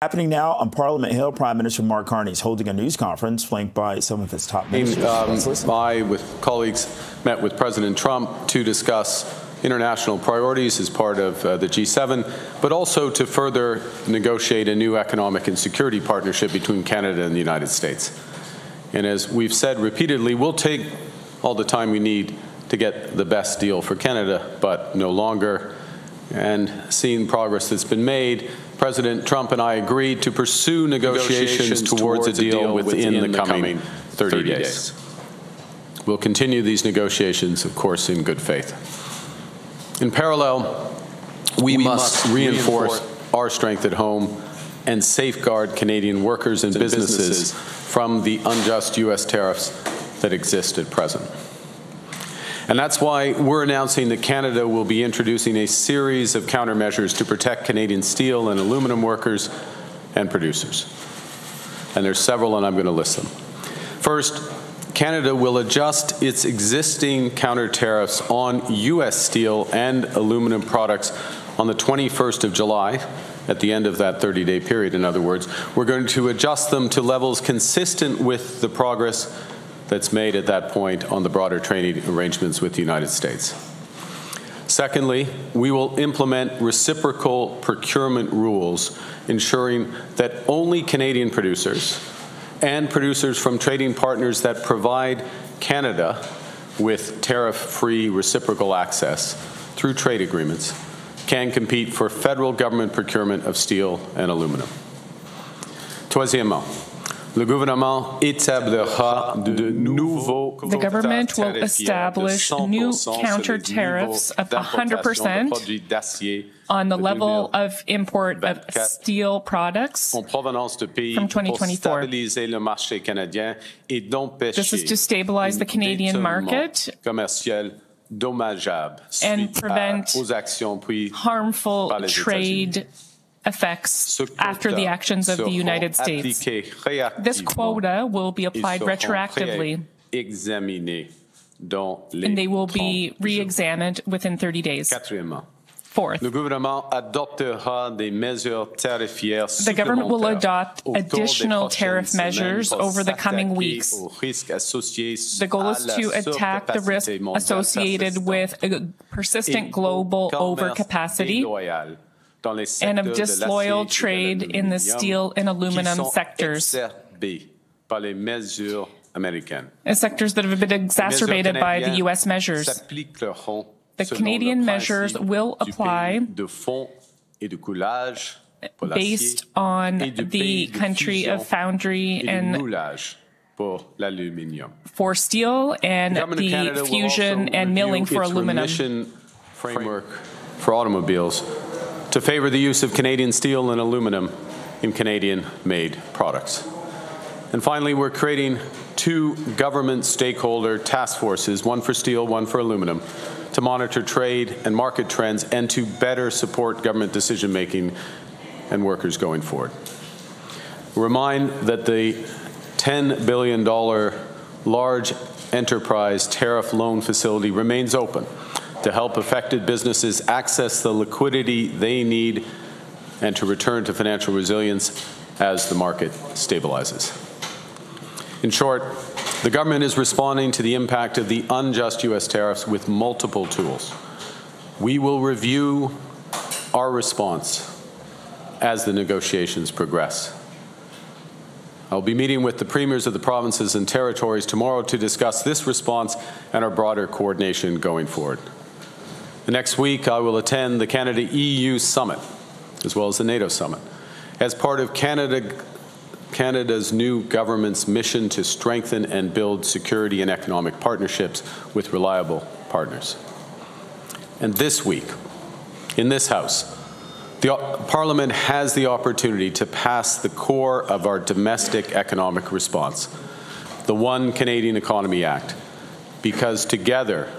Happening now on Parliament Hill, Prime Minister Mark Carney is holding a news conference flanked by some of his top ministers. I, with colleagues, met with President Trump to discuss international priorities as part of the G7, but also to further negotiate a new economic and security partnership between Canada and the United States. And as we've said repeatedly, we'll take all the time we need to get the best deal for Canada, but no longer. And seeing progress that's been made, President Trump and I agreed to pursue negotiations towards a deal within the coming 30 days. We'll continue these negotiations, of course, in good faith. In parallel, we must reinforce our strength at home and safeguard Canadian workers and businesses from the unjust U.S. tariffs that exist at present. And that's why we're announcing that Canada will be introducing a series of countermeasures to protect Canadian steel and aluminum workers and producers. And there's several, and I'm going to list them. First, Canada will adjust its existing counter-tariffs on U.S. steel and aluminum products on the 21st of July, at the end of that 30-day period, in other words. We're going to adjust them to levels consistent with the progress that's made at that point on the broader trading arrangements with the United States. Secondly, we will implement reciprocal procurement rules, ensuring that only Canadian producers and producers from trading partners that provide Canada with tariff-free reciprocal access through trade agreements can compete for federal government procurement of steel and aluminum. Troisièmement, the government will establish new counter-tariffs of 100% on the level of import of steel products from 2024. This is to stabilize the Canadian market and prevent harmful trade effects after the actions of the United States. This quota will be applied retroactively, and they will be re-examined within 30 days. Fourth, the government will adopt additional tariff measures over the coming weeks. The goal is to attack the risk associated with a persistent global overcapacity and of disloyal trade in the steel and aluminum sectors, sectors that have been exacerbated by the U.S. measures. The Canadian measures will apply based on the country of foundry and for steel and the fusion and milling for aluminum. Framework for automobiles to favor the use of Canadian steel and aluminum in Canadian-made products. And finally, we're creating two government stakeholder task forces, one for steel, one for aluminum, to monitor trade and market trends and to better support government decision-making and workers going forward. Remind that the $10 billion large enterprise tariff loan facility remains open to help affected businesses access the liquidity they need and to return to financial resilience as the market stabilizes. In short, the government is responding to the impact of the unjust U.S. tariffs with multiple tools. We will review our response as the negotiations progress. I'll be meeting with the premiers of the provinces and territories tomorrow to discuss this response and our broader coordination going forward. The next week, I will attend the Canada-U.S. summit, as well as the NATO summit, as part of Canada's new government's mission to strengthen and build security and economic partnerships with reliable partners. And this week, in this House, the Parliament has the opportunity to pass the core of our domestic economic response, the One Canadian Economy Act, because together,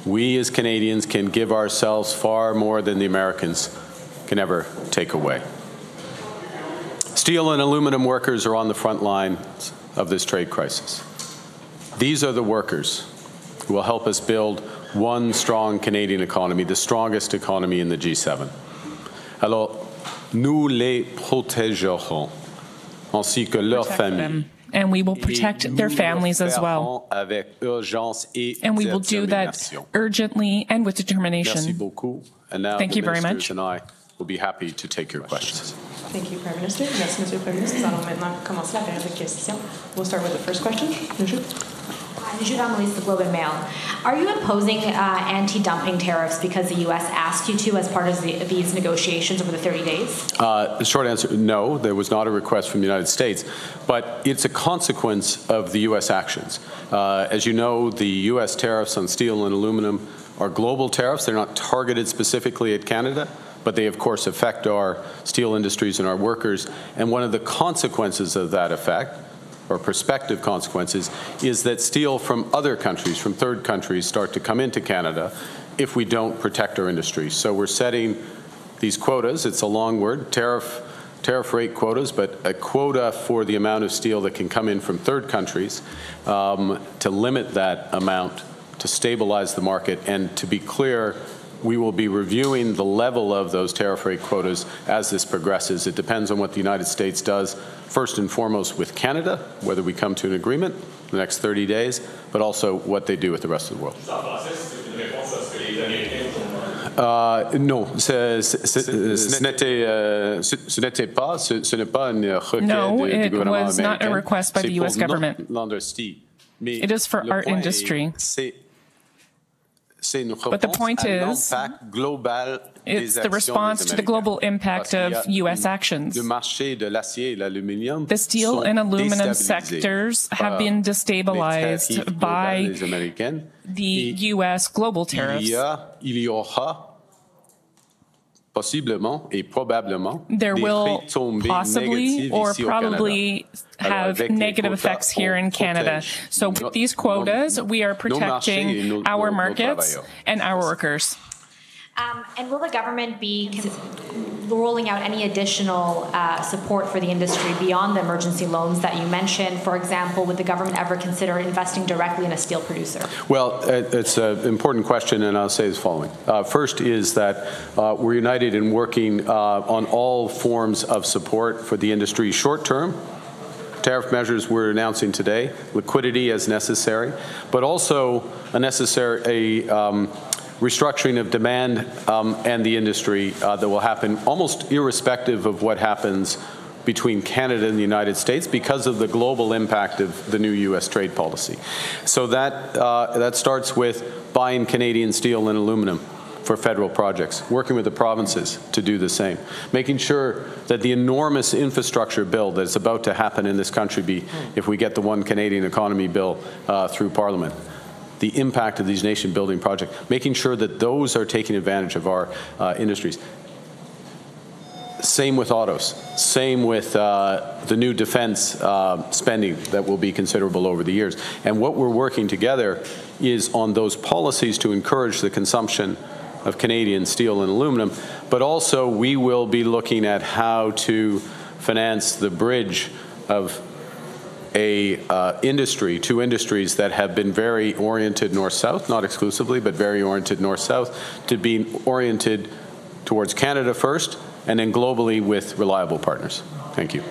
we as Canadians can give ourselves far more than the Americans can ever take away. Steel and aluminum workers are on the front lines of this trade crisis. These are the workers who will help us build one strong Canadian economy, the strongest economy in the G7. Alors, nous les protégerons, ainsi que leurs familles. And we will protect their families as well. And we will do that urgently and with determination. Merci beaucoup. And now Thank you very much. And I will be happy to take your questions. Thank you, Prime Minister. Merci, Monsieur le Premier ministre. Nous allons maintenant commencer la période de questions. We'll start with the first question. The Globe and Mail. Are you imposing anti-dumping tariffs because the U.S. asked you to as part of these negotiations over the 30 days? The short answer, no. There was not a request from the United States, but it's a consequence of the U.S. actions. As you know, the U.S. tariffs on steel and aluminum are global tariffs. They're not targeted specifically at Canada, but they, of course, affect our steel industries and our workers. And one of the consequences of that effect, or prospective consequences, is that steel from other countries, from third countries, start to come into Canada if we don't protect our industries. So we're setting these quotas. It's a long word, tariff rate quotas, but a quota for the amount of steel that can come in from third countries to limit that amount, to stabilize the market. And to be clear, we will be reviewing the level of those tariff rate quotas as this progresses. It depends on what the United States does, first and foremost with Canada, whether we come to an agreement in the next 30 days, but also what they do with the rest of the world. Non, ce n'est pas une requête du gouvernement américain. Was not a request by the U.S. government. It is for our industry. But the point is, it's the response to the global impact of U.S. actions. The steel and aluminum sectors have been destabilized by the U.S. global tariffs. There will possibly or probably have negative effects here in Canada. So with these quotas, we are protecting our markets and our workers. And will the government be rolling out any additional support for the industry beyond the emergency loans that you mentioned? For example, would the government ever consider investing directly in a steel producer? Well, it's an important question, and I'll say the following. First is that we're united in working on all forms of support for the industry short-term. Tariff measures we're announcing today, liquidity as necessary, but also a necessary restructuring of demand and the industry that will happen almost irrespective of what happens between Canada and the United States because of the global impact of the new U.S. trade policy. So that starts with buying Canadian steel and aluminum for federal projects, working with the provinces to do the same, making sure that the enormous infrastructure bill that's about to happen in this country if we get the One Canadian Economy bill through Parliament, the impact of these nation-building projects, making sure that those are taking advantage of our industries. Same with autos. Same with the new defense spending that will be considerable over the years. And what we're working together is on those policies to encourage the consumption of Canadian steel and aluminum, but also we will be looking at how to finance the bridge of two industries that have been very oriented north-south, not exclusively, but very oriented north-south, to be oriented towards Canada first, and then globally with reliable partners. Thank you.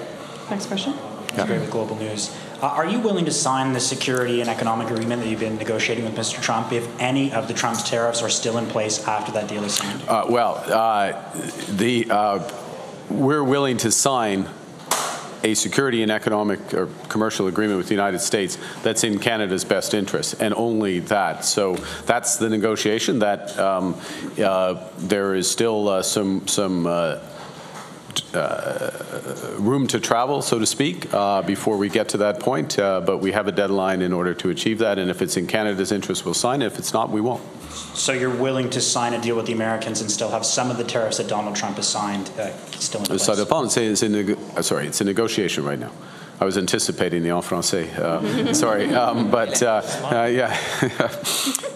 Next question. Great with Global News. Are you willing to sign the security and economic agreement that you've been negotiating with Mr. Trump if any of the Trump's tariffs are still in place after that deal is signed? We're willing to sign a security and economic or commercial agreement with the United States that's in Canada's best interest, and only that. So that's the negotiation. That there is still some room to travel, so to speak, before we get to that point. But we have a deadline in order to achieve that, and if it's in Canada's interest, we'll sign it. If it's not, we won't. So you're willing to sign a deal with the Americans and still have some of the tariffs that Donald Trump has signed still in place? Ça dépend. It's a negotiation right now. I was anticipating the en français. Sorry, but yeah,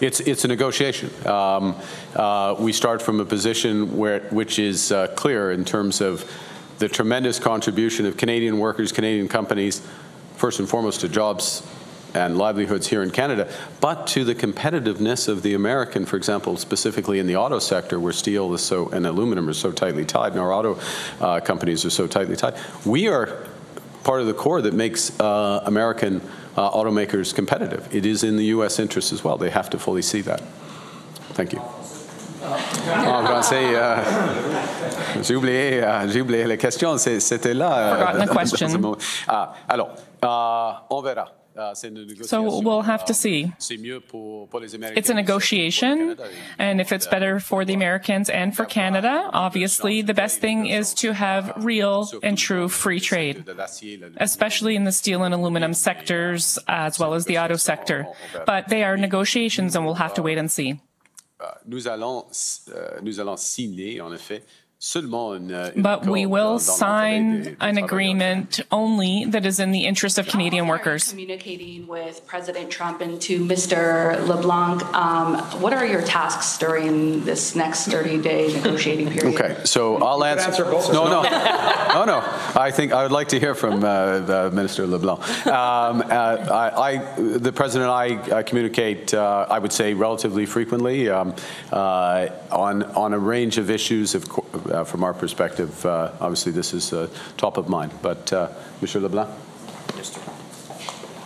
it's a negotiation. We start from a position which is clear in terms of the tremendous contribution of Canadian workers, Canadian companies, first and foremost to jobs and livelihoods here in Canada, but to the competitiveness of the American, for example, specifically in the auto sector, where steel is so, and aluminum are so tightly tied, and our auto companies are so tightly tied. We are part of the core that makes American automakers competitive. It is in the U.S. interest as well. They have to fully see that. Thank you. En français, j'ai oublié la question. C'était là. Forgotten the question. Alors, on verra. So we'll have to see. It's a negotiation, and if it's better for the Americans and for Canada, obviously the best thing is to have real and true free trade, especially in the steel and aluminum sectors as well as the auto sector. But they are negotiations, and we'll have to wait and see. Nous allons signer, en effet, but we will sign an agreement only that is in the interest of Canadian workers. Communicating with President Trump and to Mr. LeBlanc, what are your tasks during this next 30-day negotiating period? Okay, so I'll answer both. No. I think I would like to hear from Minister LeBlanc. The President and I communicate, I would say, relatively frequently on a range of issues. From our perspective, obviously this is top of mind. But Mr. LeBlanc?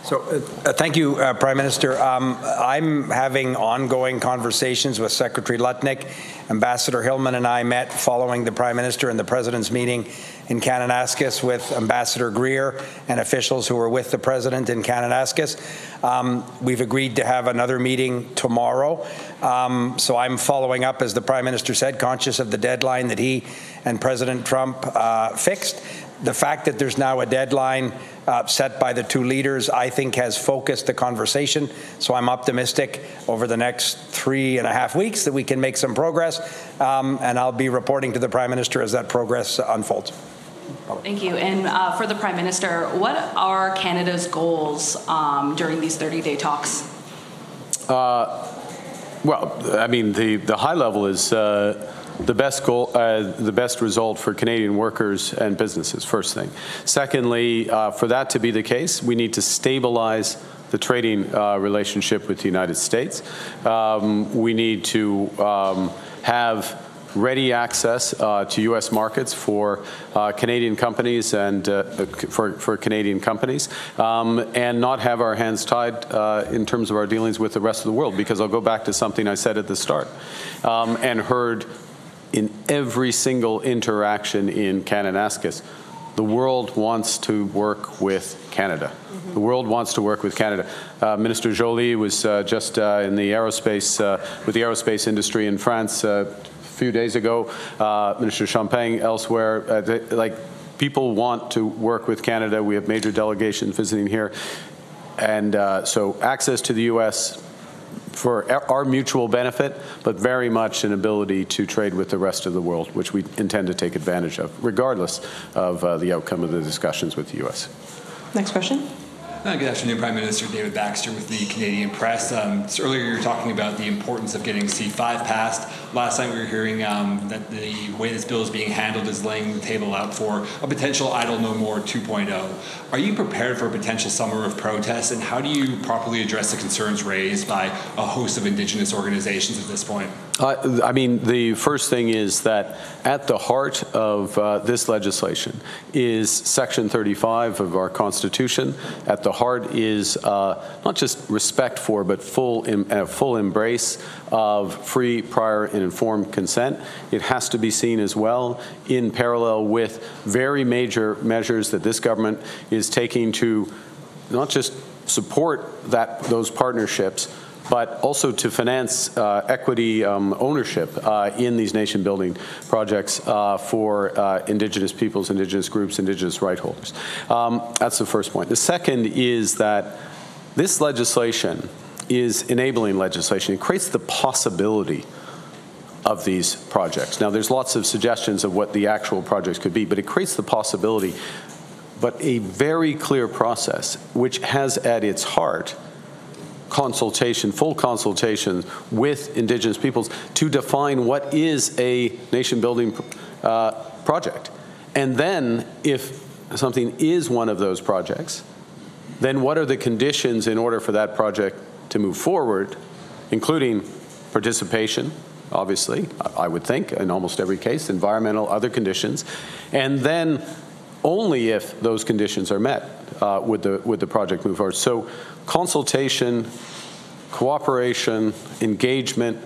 So thank you, Prime Minister. I'm having ongoing conversations with Secretary Lutnick. Ambassador Hillman and I met following the Prime Minister and the President's meeting in Kananaskis with Ambassador Greer and officials who were with the President in Kananaskis. We've agreed to have another meeting tomorrow. So I'm following up, as the Prime Minister said, conscious of the deadline that he and President Trump fixed. The fact that there's now a deadline set by the two leaders, I think, has focused the conversation. So I'm optimistic over the next 3.5 weeks that we can make some progress. And I'll be reporting to the Prime Minister as that progress unfolds. Thank you. And for the Prime Minister, what are Canada's goals during these 30-day talks? Well, I mean, the high level is the best goal, the best result for Canadian workers and businesses, first thing. Secondly, for that to be the case, we need to stabilize the trading relationship with the United States. We need to have ready access to U.S. markets for Canadian companies and for Canadian companies, and not have our hands tied in terms of our dealings with the rest of the world. Because I'll go back to something I said at the start and heard in every single interaction in Kananaskis. The world wants to work with Canada. Mm-hmm. The world wants to work with Canada. Minister Joly was just in the aerospace, with the aerospace industry in France a few days ago. Minister Champagne elsewhere. People want to work with Canada. We have major delegations visiting here. And so access to the U.S., for our mutual benefit, but very much an ability to trade with the rest of the world, which we intend to take advantage of, regardless of the outcome of the discussions with the U.S. Next question. Good afternoon, Prime Minister. David Baxter with the Canadian Press. So earlier you were talking about the importance of getting C5 passed. Last night we were hearing that the way this bill is being handled is laying the table out for a potential Idle No More 2.0. Are you prepared for a potential summer of protests, and how do you properly address the concerns raised by a host of Indigenous organizations at this point? I mean, the first thing is that at the heart of this legislation is Section 35 of our Constitution. At the heart is not just respect for, but full embrace of free, prior, and informed consent. It has to be seen as well in parallel with very major measures that this government is taking to not just support those partnerships, but also to finance equity ownership in these nation-building projects for Indigenous peoples, Indigenous groups, Indigenous right holders. That's the first point. The second is that this legislation is enabling legislation. It creates the possibility of these projects. Now, there's lots of suggestions of what the actual projects could be, but it creates the possibility, but a very clear process, which has at its heart consultation, full consultation with Indigenous peoples to define what is a nation-building project. And then, if something is one of those projects, then what are the conditions in order for that project to move forward, including participation, obviously, I would think, in almost every case, environmental, other conditions, and then only if those conditions are met would the project move forward. So consultation, cooperation, engagement,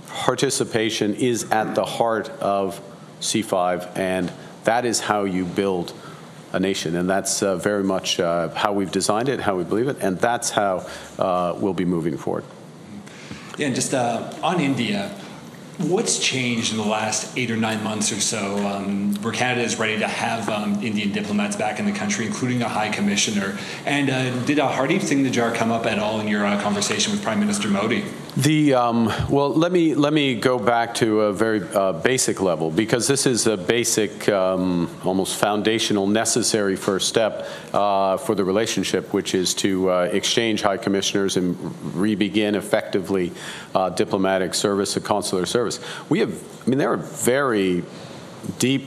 participation is at the heart of C5, and that is how you build a nation, and that's very much how we've designed it, how we believe it, and that's how we'll be moving forward. Yeah, and just on India, what's changed in the last 8 or 9 months or so where Canada is ready to have Indian diplomats back in the country, including a high commissioner? And did Hardeep Singh Nijjar come up at all in your conversation with Prime Minister Modi? Well, let me go back to a very basic level, because this is a basic, almost foundational, necessary first step for the relationship, which is to exchange high commissioners and re-begin effectively diplomatic service, a consular service. There are very deep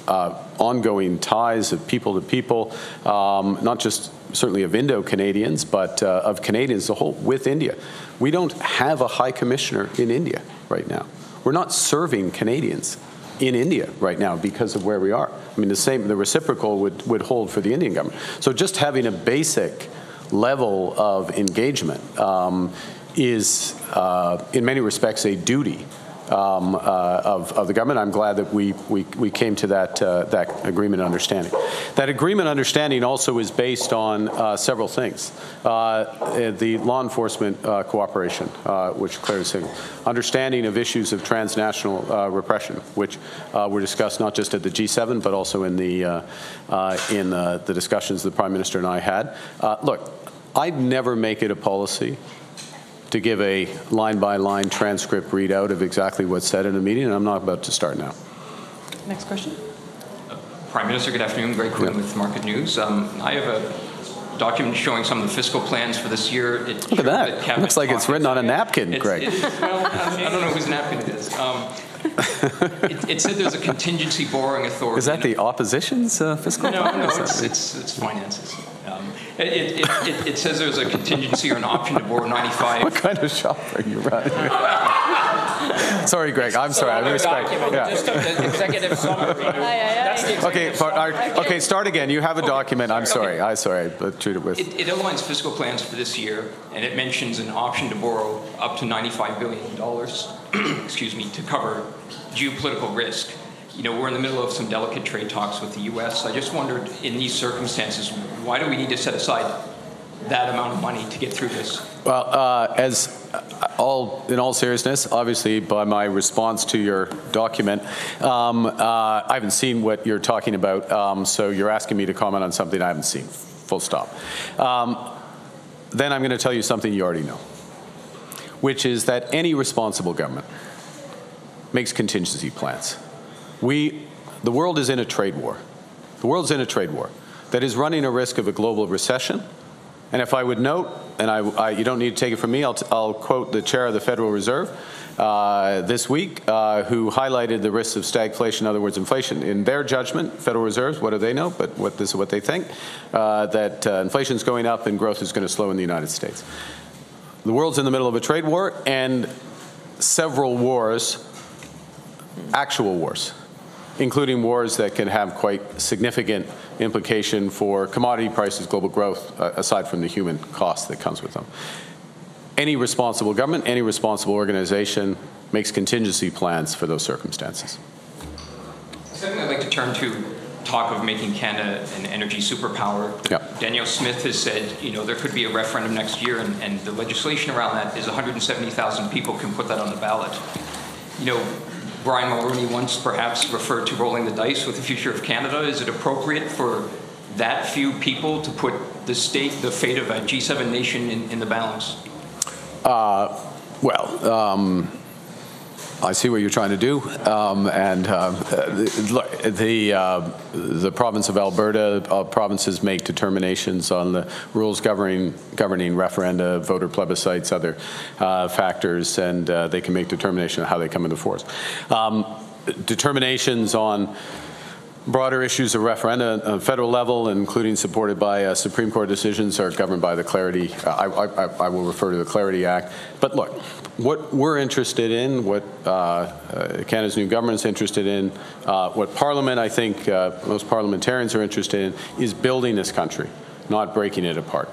ongoing ties of people to people, not just certainly of Indo-Canadians, but of Canadians as a whole with India. We don't have a high commissioner in India right now. We're not serving Canadians in India right now because of where we are. The reciprocal would hold for the Indian government. So just having a basic level of engagement is, in many respects, a duty of the government. I'm glad that we came to that agreement and understanding. That agreement understanding also is based on several things. The law enforcement cooperation, which Claire is saying, understanding of issues of transnational repression, which were discussed not just at the G7 but also in the discussions the Prime Minister and I had. Look, I'd never make it a policy to give a line-by-line transcript readout of exactly what's said in a meeting, and I'm not about to start now. Next question. Prime Minister, good afternoon. Greg Quinn with Market News. I have a document showing some of the fiscal plans for this year. Look at that. It looks like it's written on a napkin, Greg. Well, I don't know whose napkin it is. It said there's a contingency borrowing authority. Is that the opposition's fiscal plan? No, it's finances. It says there's a contingency or an option to borrow 95. What kind of shop are you running? Sorry, Greg. I'm sorry. I respect. Yeah. Just the executive summary. Okay. Start again. You have a document. I'm sorry. But treat it with. It outlines fiscal plans for this year, and it mentions an option to borrow up to $95 billion. Excuse me, to cover geopolitical risk. We're in the middle of some delicate trade talks with the U.S. I just wondered, in these circumstances, why do we need to set aside that amount of money to get through this? Well, in all seriousness, obviously, by my response to your document, I haven't seen what you're talking about, so you're asking me to comment on something I haven't seen, full stop. Then I'm going to tell you something you already know, which is that any responsible government makes contingency plans. The world is in a trade war. The world's in a trade war that is running a risk of a global recession. And if I would note, and you don't need to take it from me, I'll quote the chair of the Federal Reserve this week, who highlighted the risks of stagflation, in other words, inflation. In their judgment, Federal Reserves, what do they know? But this is what they think, that inflation is going up and growth is going to slow in the United States. The world's in the middle of a trade war and several wars, actual wars, including wars that can have quite significant implication for commodity prices, global growth, aside from the human cost that comes with them. Any responsible government, any responsible organization makes contingency plans for those circumstances. Secondly, I'd like to turn to talk of making Canada an energy superpower. Yep. Danielle Smith has said, there could be a referendum next year, and the legislation around that is 170,000 people can put that on the ballot. Brian Mulroney once perhaps referred to rolling the dice with the future of Canada. Is it appropriate for that few people to put the fate of a G7 nation in the balance? I see what you're trying to do, the province of Alberta, provinces make determinations on the rules governing referenda, voter plebiscites, other factors, and they can make determination on how they come into force. Determinations on Broader issues of referenda on a federal level, including supported by Supreme Court decisions, are governed by the Clarity. I will refer to the Clarity Act. But look, what we're interested in, what Canada's new government is interested in, what Parliament, I think, most parliamentarians are interested in, is building this country, not breaking it apart.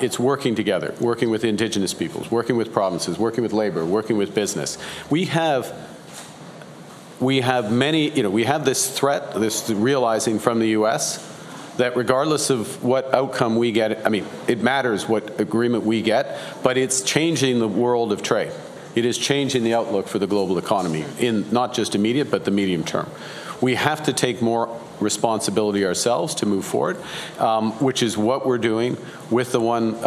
It's working together, working with Indigenous peoples, working with provinces, working with labor, working with business. We have many, we have this threat, this realizing from the U.S. that regardless of what outcome we get, I mean, it matters what agreement we get, but it's changing the world of trade. It is changing the outlook for the global economy in not just immediate, but the medium term. We have to take more responsibility ourselves to move forward, which is what we're doing with the One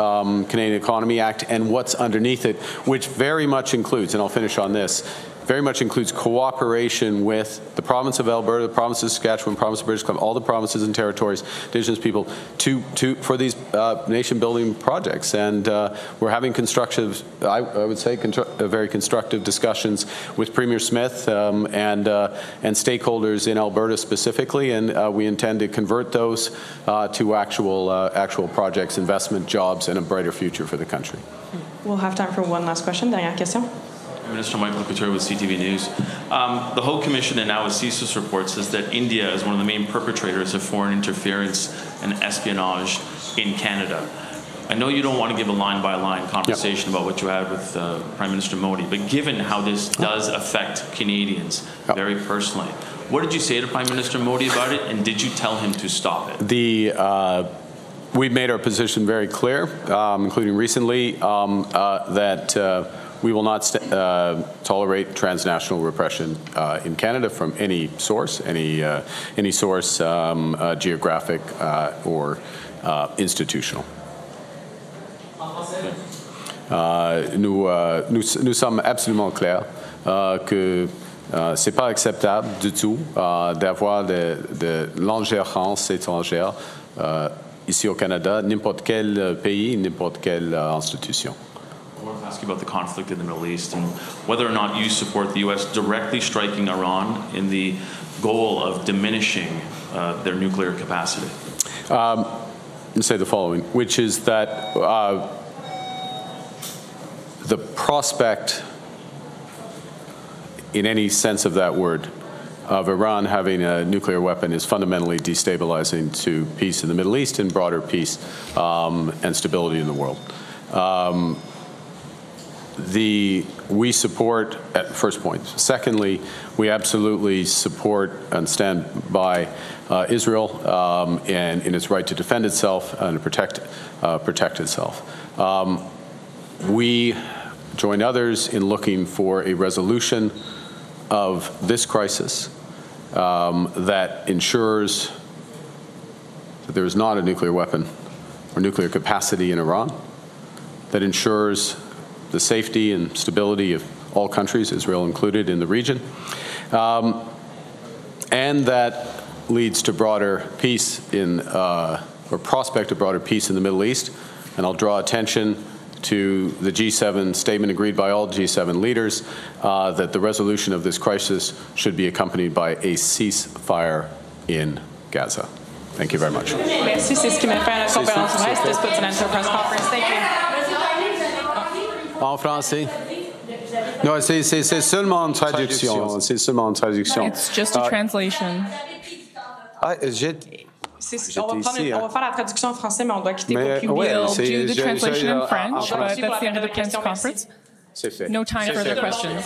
Canadian Economy Act and what's underneath it, which very much includes, and I'll finish on this, very much includes cooperation with the province of Alberta, the province of Saskatchewan, province of British Columbia, all the provinces and territories, Indigenous people, for these nation-building projects. And we're having constructive, I would say, very constructive discussions with Premier Smith and stakeholders in Alberta specifically, and we intend to convert those to actual projects, investment, jobs, and a brighter future for the country. We'll have time for one last question. Dernière question. Minister Michael Couture with CTV News. The Hague Commission and now a CSIS report says that India is one of the main perpetrators of foreign interference and espionage in Canada. I know you don't want to give a line-by-line conversation about what you had with Prime Minister Modi, but given how this does affect Canadians very personally, what did you say to Prime Minister Modi about it, and did you tell him to stop it? We've made our position very clear, including recently, that we will not tolerate transnational repression in Canada from any source, geographic or institutional. Nous sommes absolument clairs que c'est pas acceptable du tout d'avoir de l'ingérence étrangère ici au Canada, n'importe quel pays, n'importe quelle institution. I want to ask you about the conflict in the Middle East and whether or not you support the U.S. directly striking Iran in the goal of diminishing their nuclear capacity. And say the following, which is that the prospect, in any sense of that word, of Iran having a nuclear weapon is fundamentally destabilizing to peace in the Middle East and broader peace and stability in the world. We support, at first point. Secondly, we absolutely support and stand by Israel and in its right to defend itself and to protect itself. We join others in looking for a resolution of this crisis that ensures that there is not a nuclear weapon or nuclear capacity in Iran, that ensures the safety and stability of all countries, Israel included, in the region, and that leads to broader peace or prospect of broader peace in the Middle East. And I'll draw attention to the G7 statement agreed by all G7 leaders that the resolution of this crisis should be accompanied by a ceasefire in Gaza. Thank you very much. Merci, c'est ce qui met fin à la conférence de presse. This puts an end to the press conference. Thank you. En français. Non, c'est seulement une traduction. C'est seulement une traduction. It's just a translation. On va faire la traduction en français, mais on doit quitter pour publier. We'll do the translation in French, but that's the end of the press conference. No time for further questions.